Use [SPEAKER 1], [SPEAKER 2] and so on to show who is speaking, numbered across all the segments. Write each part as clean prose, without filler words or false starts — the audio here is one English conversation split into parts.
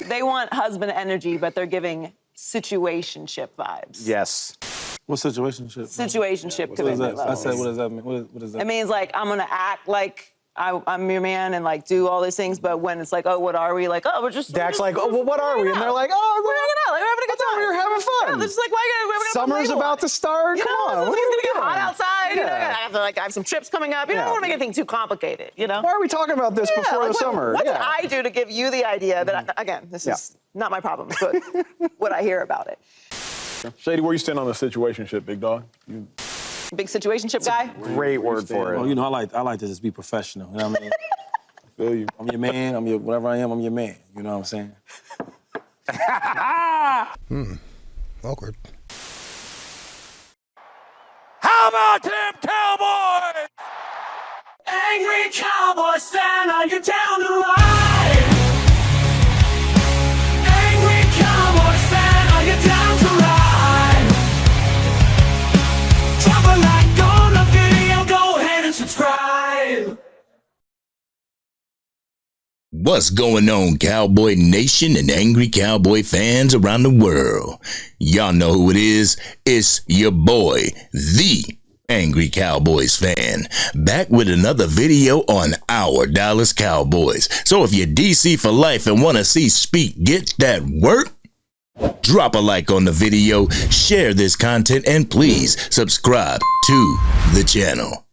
[SPEAKER 1] They want husband energy, but they're giving situationship vibes.
[SPEAKER 2] Yes.
[SPEAKER 3] What situationship?
[SPEAKER 1] Situationship
[SPEAKER 3] What is that?
[SPEAKER 1] commitment
[SPEAKER 3] I
[SPEAKER 1] levels.
[SPEAKER 3] said, what does that mean? What is that?
[SPEAKER 1] It means like I'm gonna act like I'm your man and like do all these things, but when it's like, oh, what are we? Like, oh, we're just.
[SPEAKER 2] Dak's like, oh, well, what are we? And they're like,
[SPEAKER 1] we're
[SPEAKER 2] oh,
[SPEAKER 1] hanging out, like, we're having a good time.
[SPEAKER 2] we were having fun.
[SPEAKER 1] Yeah, it's like, we're gonna
[SPEAKER 2] Summer's about to start.
[SPEAKER 1] You
[SPEAKER 2] Come
[SPEAKER 1] know,
[SPEAKER 2] on.
[SPEAKER 1] it's gonna get hot outside. You know,
[SPEAKER 2] Yeah.
[SPEAKER 1] I have some trips coming up. You know, I don't want to make anything too complicated. You know.
[SPEAKER 2] Why are we talking about this before
[SPEAKER 1] like,
[SPEAKER 2] the summer?
[SPEAKER 1] What did I do to give you the idea that, again, this is not my problem, but what I hear about it.
[SPEAKER 4] Shady, where you stand on the situationship, big dog?
[SPEAKER 1] Big situationship guy.
[SPEAKER 2] Great word for it.
[SPEAKER 3] Well, you know, I like to just be professional. You know what I mean?
[SPEAKER 4] Feel you.
[SPEAKER 3] I'm your man. I'm your whatever I am. I'm your man. You know what I'm saying?
[SPEAKER 5] Awkward.
[SPEAKER 6] How about them Cowboys?
[SPEAKER 7] Angry Cowboys Fan, are you down to ride? Angry Cowboys Fan, are you down to ride? Drop a like on the video, go ahead and subscribe.
[SPEAKER 8] What's going on, Cowboy Nation and Angry Cowboy fans around the world? Y'all know who it is. It's your boy, the Angry Cowboys Fan, back with another video on our Dallas Cowboys. So if you're DC for life and want to see Speak get that work, drop a like on the video, share this content, and please subscribe to the channel.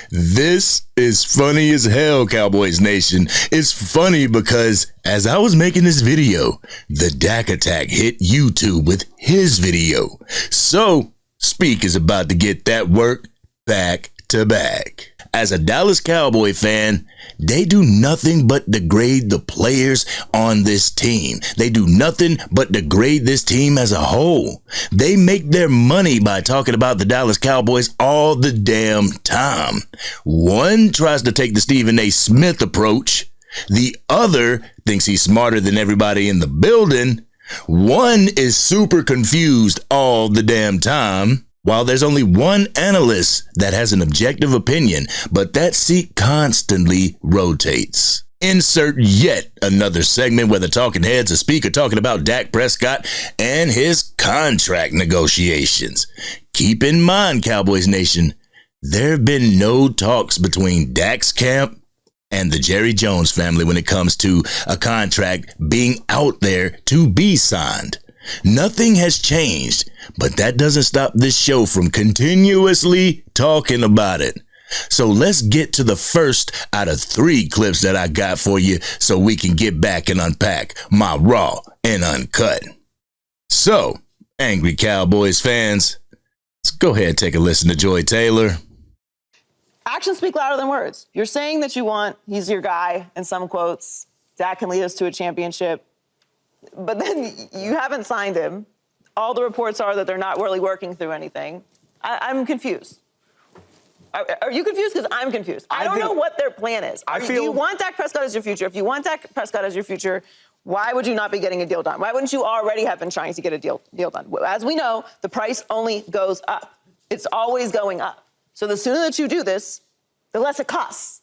[SPEAKER 8] This is funny as hell, Cowboys Nation. It's funny because as I was making this video, the Dak attack hit YouTube with his video. So, Speak is about to get that work back to back. As a Dallas Cowboy fan, they do nothing but degrade the players on this team. They do nothing but degrade this team as a whole. They make their money by talking about the Dallas Cowboys all the damn time. One tries to take the Stephen A. Smith approach. The other thinks he's smarter than everybody in the building. One is super confused all the damn time. While there's only one analyst that has an objective opinion, but that seat constantly rotates. Insert yet another segment where the talking heads, a speaker talking about Dak Prescott and his contract negotiations. Keep in mind, Cowboys Nation, there have been no talks between Dak's camp and the Jerry Jones family when it comes to a contract being out there to be signed. Nothing has changed, but that doesn't stop this show from continuously talking about it. So let's get to the first out of 3 clips that I got for you so we can get back and unpack my Raw and Uncut. So, Angry Cowboys fans, let's go ahead and take a listen to Joy Taylor.
[SPEAKER 1] Actions speak louder than words. You're saying that you want, he's your guy, in some quotes. Dak can lead us to a championship. But then you haven't signed him. All the reports are that they're not really working through anything. I'm confused. Are you confused? Because I'm confused. I don't know what their plan is. Do you want Dak Prescott as your future? If you want Dak Prescott as your future, why would you not be getting a deal done? Why wouldn't you already have been trying to get a deal done? As we know, the price only goes up. It's always going up. So the sooner that you do this, the less it costs.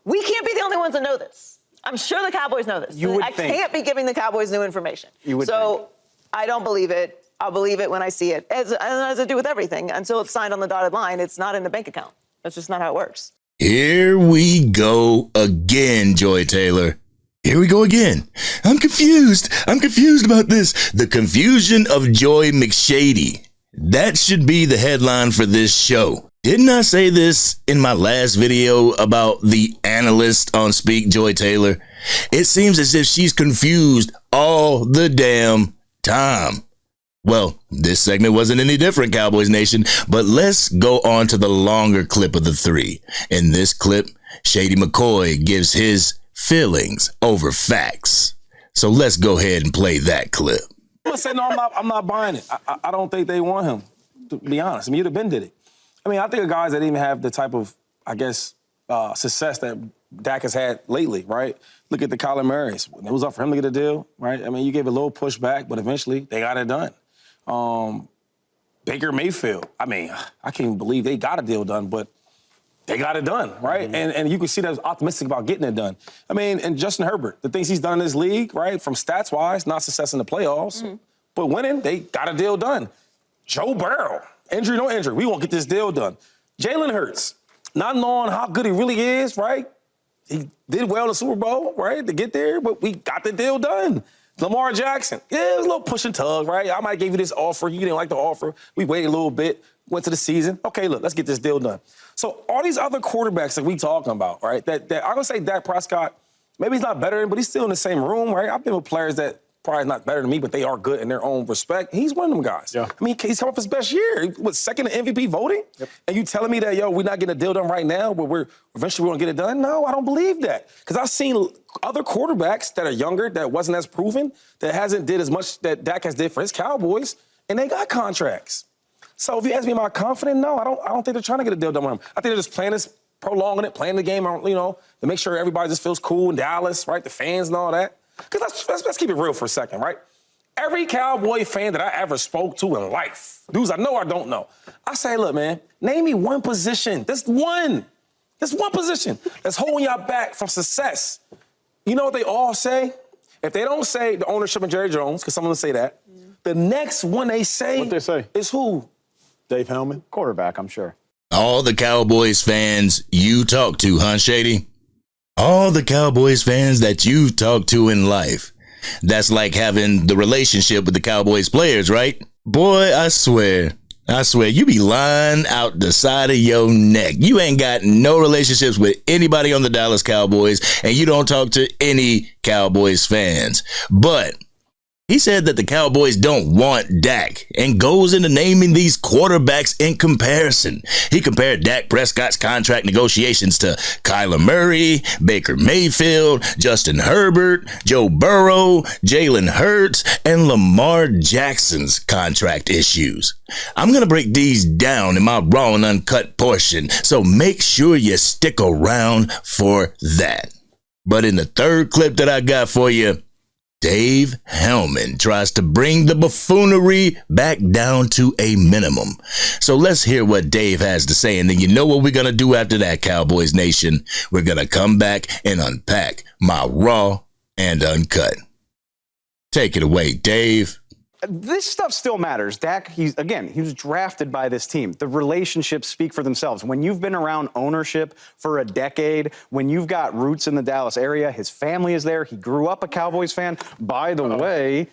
[SPEAKER 1] We can't be the only ones that know this. I'm sure the Cowboys know this. I can't be giving the Cowboys new information. So I don't believe it. I'll believe it when I see it. As I do with everything. Until it's signed on the dotted line, it's not in the bank account. That's just not how it works.
[SPEAKER 8] Here we go again, Joy Taylor. Here we go again. I'm confused. I'm confused about this. The confusion of Joy McShady. That should be the headline for this show. Didn't I say this in my last video about the analyst on Speak, Joy Taylor? It seems as if she's confused all the damn time. Well, this segment wasn't any different, Cowboys Nation, but let's go on to the longer clip of the 3. In this clip, Shady McCoy gives his feelings over facts. So let's go ahead and play that clip.
[SPEAKER 3] I'm gonna say no. I'm not buying it. I don't think they want him. To be honest, I mean, you'd have been did it. I mean, I think of guys that even have the type of, I guess, success that Dak has had lately, right? Look at the Kyler Murrays. It was up for him to get a deal, right? I mean, you gave a little pushback, but eventually they got it done. Baker Mayfield. I mean, I can't even believe they got a deal done, but they got it done, right? And you can see that was optimistic about getting it done. I mean, and Justin Herbert, the things he's done in this league, right, from stats-wise, not success in the playoffs, but winning, they got a deal done. Joe Burrow, injury, no injury, we won't get this deal done. Jalen Hurts, not knowing how good he really is, right? He did well in the Super Bowl, right, to get there, but we got the deal done. Lamar Jackson, yeah, it was a little push and tug, right? I might give you this offer. You didn't like the offer. We waited a little bit, went to the season. Okay, look, let's get this deal done. So all these other quarterbacks that we talking about, right, that I'm going to say Dak Prescott, maybe he's not better than, but he's still in the same room, right? I've been with players that probably not better than me, but they are good in their own respect. He's one of them guys.
[SPEAKER 4] Yeah.
[SPEAKER 3] I mean, he's come off his best year. He was second in MVP voting? Yep. And you telling me that, yo, we're not getting a deal done right now, but we're eventually going to get it done? No, I don't believe that. Because I've seen other quarterbacks that are younger, that wasn't as proven, that hasn't did as much that Dak has did for his Cowboys, and they got contracts. So if you ask me, am I confident? No, I don't think they're trying to get a deal done with him. I think they're just playing this, prolonging it, playing the game, you know, to make sure everybody just feels cool in Dallas, right? The fans and all that. Because let's keep it real for a second, right? Every Cowboy fan that I ever spoke to in life, dudes I know or don't know, I say, look, man, name me one position. This one position that's holding y'all back from success. You know what they all say? If they don't say the ownership of Jerry Jones, because someone will say that, the next one they say,
[SPEAKER 4] What they say?
[SPEAKER 3] Is who?
[SPEAKER 4] Dave Hellman.
[SPEAKER 2] Quarterback, I'm sure.
[SPEAKER 8] All the Cowboys fans you talk to, huh, Shady? All the Cowboys fans that you've talked to in life. That's like having the relationship with the Cowboys players, right? Boy, I swear, you be lying out the side of your neck. You ain't got no relationships with anybody on the Dallas Cowboys, and you don't talk to any Cowboys fans. But he said that the Cowboys don't want Dak and goes into naming these quarterbacks in comparison. He compared Dak Prescott's contract negotiations to Kyler Murray, Baker Mayfield, Justin Herbert, Joe Burrow, Jalen Hurts, and Lamar Jackson's contract issues. I'm going to break these down in my Raw and Uncut portion, so make sure you stick around for that. But in the third clip that I got for you, Dave Hellman tries to bring the buffoonery back down to a minimum. So let's hear what Dave has to say, and then you know what we're going to do after that, Cowboys Nation. We're going to come back and unpack my Raw and Uncut. Take it away, Dave.
[SPEAKER 2] This stuff still matters. Dak, he was drafted by this team. The relationships speak for themselves. When you've been around ownership for a decade, when you've got roots in the Dallas area, his family is there. He grew up a Cowboys fan. By the way,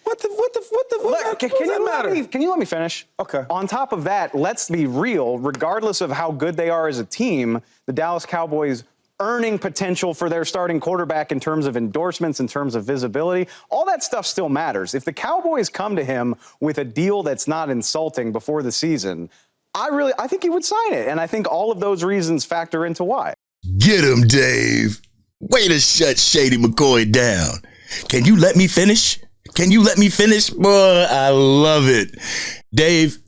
[SPEAKER 2] can you let me finish?
[SPEAKER 3] Okay.
[SPEAKER 2] On top of that, let's be real. Regardless of how good they are as a team, the Dallas Cowboys earning potential for their starting quarterback in terms of endorsements, in terms of visibility, all that stuff still matters. If the Cowboys come to him with a deal that's not insulting before the season, I think he would sign it. And I think all of those reasons factor into why.
[SPEAKER 8] Get him, Dave. Way to shut Shady McCoy down. Can you let me finish? Boy, I love it. Dave,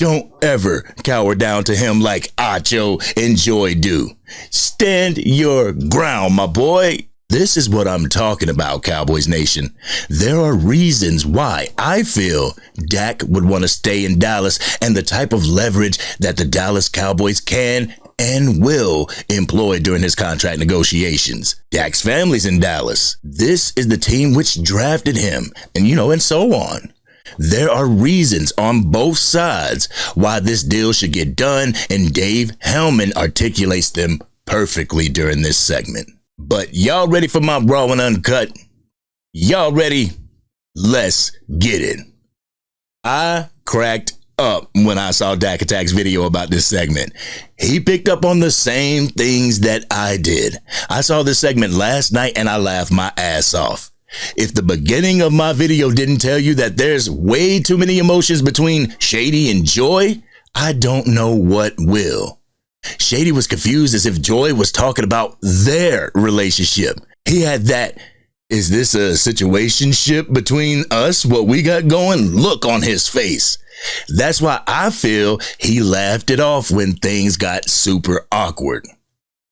[SPEAKER 8] don't ever cower down to him like Acho and Joy do. Stand your ground, my boy. This is what I'm talking about, Cowboys Nation. There are reasons why I feel Dak would want to stay in Dallas and the type of leverage that the Dallas Cowboys can and will employ during his contract negotiations. Dak's family's in Dallas. This is the team which drafted him, and so on. There are reasons on both sides why this deal should get done, and Dave Hellman articulates them perfectly during this segment. But y'all ready for my Raw and Uncut? Y'all ready? Let's get it. I cracked up when I saw Dak Attack's video about this segment. He picked up on the same things that I did. I saw this segment last night and I laughed my ass off. If the beginning of my video didn't tell you that there's way too many emotions between Shady and Joy, I don't know what will. Shady was confused as if Joy was talking about their relationship. He had that, is this a situationship between us, what we got going, look on his face. That's why I feel he laughed it off when things got super awkward.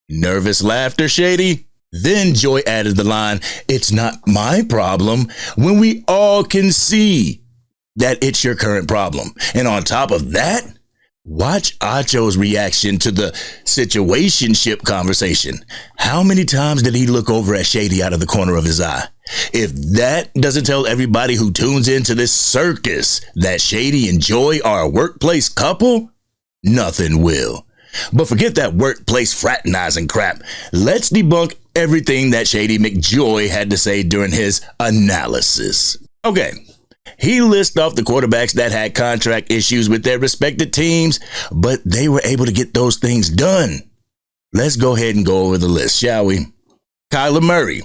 [SPEAKER 8] Nervous laughter, Shady? Then Joy added the line, it's not my problem, when we all can see that it's your current problem. And on top of that, Watch Acho's reaction to the situationship conversation. How many times did he look over at Shady out of the corner of his eye? If that doesn't tell everybody who tunes into this circus that Shady and Joy are a workplace couple, nothing will. But forget that workplace fraternizing crap. Let's debunk everything that Shady McJoy had to say during his analysis. Okay. He lists off the quarterbacks that had contract issues with their respective teams, but they were able to get those things done. Let's go ahead and go over the list, shall we? Kyler Murray.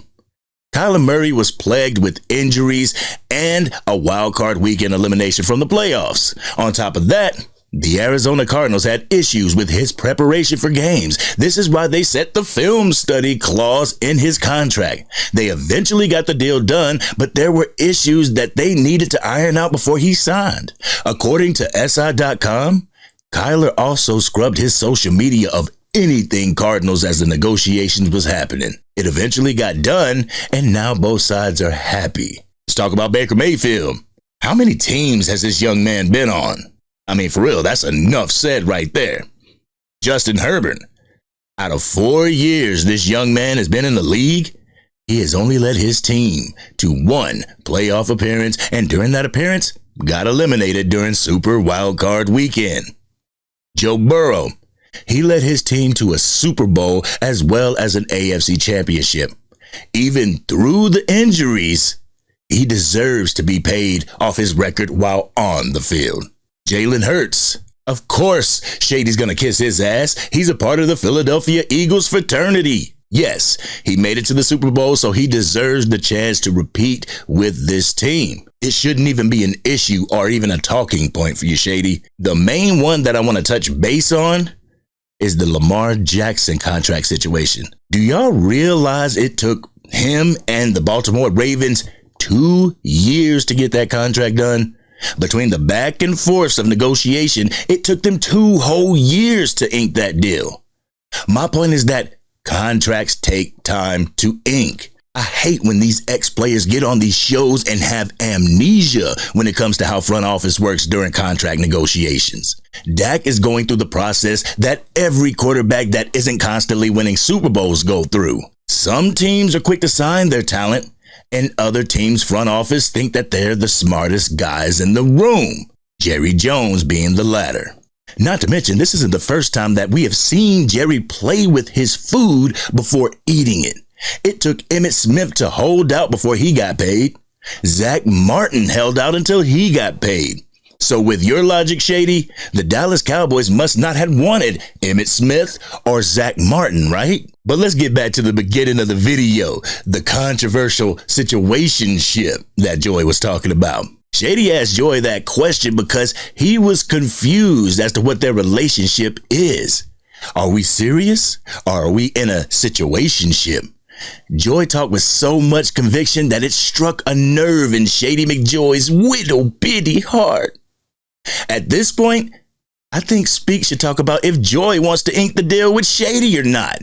[SPEAKER 8] Kyler Murray was plagued with injuries and a wild card weekend elimination from the playoffs. On top of that, the Arizona Cardinals had issues with his preparation for games. This is why they set the film study clause in his contract. They eventually got the deal done, but there were issues that they needed to iron out before he signed. According to SI.com, Kyler also scrubbed his social media of anything Cardinals as the negotiations was happening. It eventually got done, and now both sides are happy. Let's talk about Baker Mayfield. How many teams has this young man been on? I mean, for real, that's enough said right there. Justin Herbert. Out of 4 years this young man has been in the league, he has only led his team to one playoff appearance, and during that appearance, got eliminated during Super Wildcard Weekend. Joe Burrow. He led his team to a Super Bowl as well as an AFC Championship. Even through the injuries, he deserves to be paid off his record while on the field. Jalen Hurts. Of course, Shady's gonna kiss his ass. He's a part of the Philadelphia Eagles fraternity. Yes, he made it to the Super Bowl, so he deserves the chance to repeat with this team. It shouldn't even be an issue or even a talking point for you, Shady. The main one that I want to touch base on is the Lamar Jackson contract situation. Do y'all realize it took him and the Baltimore Ravens 2 years to get that contract done? Between the back and forths of negotiation, it took them 2 whole years to ink that deal. My point is that contracts take time to ink. I hate when these ex-players get on these shows and have amnesia when it comes to how front office works during contract negotiations. Dak is going through the process that every quarterback that isn't constantly winning Super Bowls go through. Some teams are quick to sign their talent, and other teams' front office think that they're the smartest guys in the room, Jerry Jones being the latter. Not to mention, this isn't the first time that we have seen Jerry play with his food before eating it. It took Emmitt Smith to hold out before he got paid. Zach Martin held out until he got paid. So with your logic, Shady, the Dallas Cowboys must not have wanted Emmitt Smith or Zach Martin, right? But let's get back to the beginning of the video, the controversial situationship that Joy was talking about. Shady asked Joy that question because he was confused as to what their relationship is. Are we serious or are we in a situationship? Joy talked with so much conviction that it struck a nerve in Shady McJoy's little bitty heart. At this point, I think Speak should talk about if Joy wants to ink the deal with Shady or not.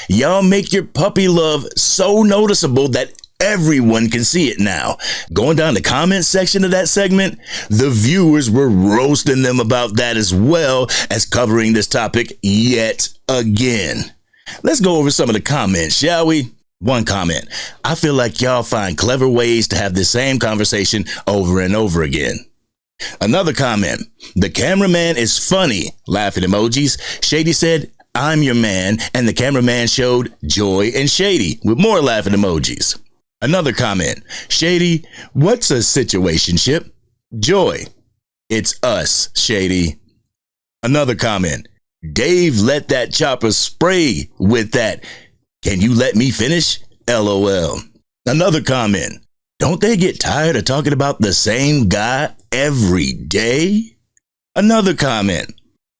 [SPEAKER 8] Y'all make your puppy love so noticeable that everyone can see it now. Going down the comment section of that segment, the viewers were roasting them about that as well as covering this topic yet again. Let's go over some of the comments, shall we? One comment. I feel like y'all find clever ways to have the same conversation over and over again. Another comment. The cameraman is funny. Laughing emojis. Shady said, I'm your man, and the cameraman showed Joy and Shady with more laughing emojis. Another comment. Shady, what's a situationship? Joy, it's us, Shady. Another comment. Dave let that chopper spray with that. Can you let me finish? LOL. Another comment. Don't they get tired of talking about the same guy every day? Another comment.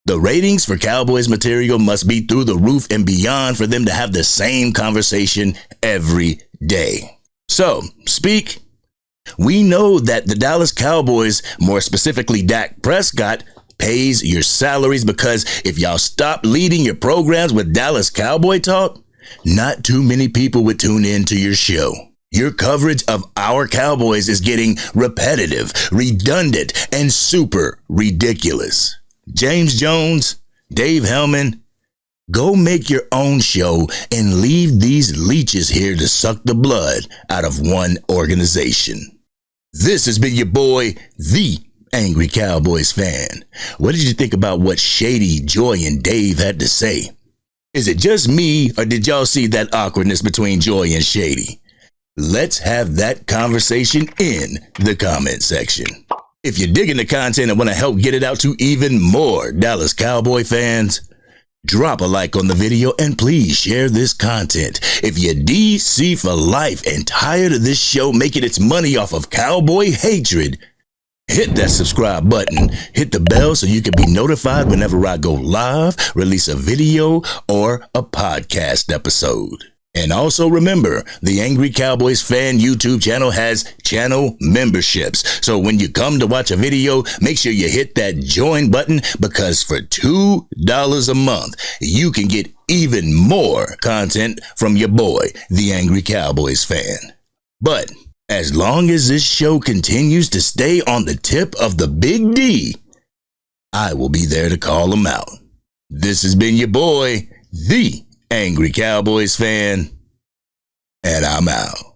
[SPEAKER 8] The ratings for Cowboys material must be through the roof and beyond for them to have the same conversation every day. So, Speak. We know that the Dallas Cowboys, more specifically Dak Prescott, pays your salaries because if y'all stop leading your programs with Dallas Cowboy talk, not too many people would tune in to your show. Your coverage of our Cowboys is getting repetitive, redundant, and super ridiculous. James Jones, Dave Hellman, go make your own show and leave these leeches here to suck the blood out of one organization. This has been your boy, the Angry Cowboys Fan. What did you think about what Shady, Joy, and Dave had to say? Is it just me, or did y'all see that awkwardness between Joy and Shady? Let's have that conversation in the comment section. If you're digging the content and want to help get it out to even more Dallas Cowboy fans, drop a like on the video and please share this content. If you're DC for life and tired of this show making its money off of cowboy hatred, hit that subscribe button, hit the bell so you can be notified whenever I go live, release a video, or a podcast episode. And also remember, the Angry Cowboys Fan YouTube channel has channel memberships. So when you come to watch a video, make sure you hit that join button, because for $2 a month, you can get even more content from your boy, the Angry Cowboys Fan. But as long as this show continues to stay on the tip of the big D, I will be there to call them out. This has been your boy, the Angry Cowboys Fan, and I'm out.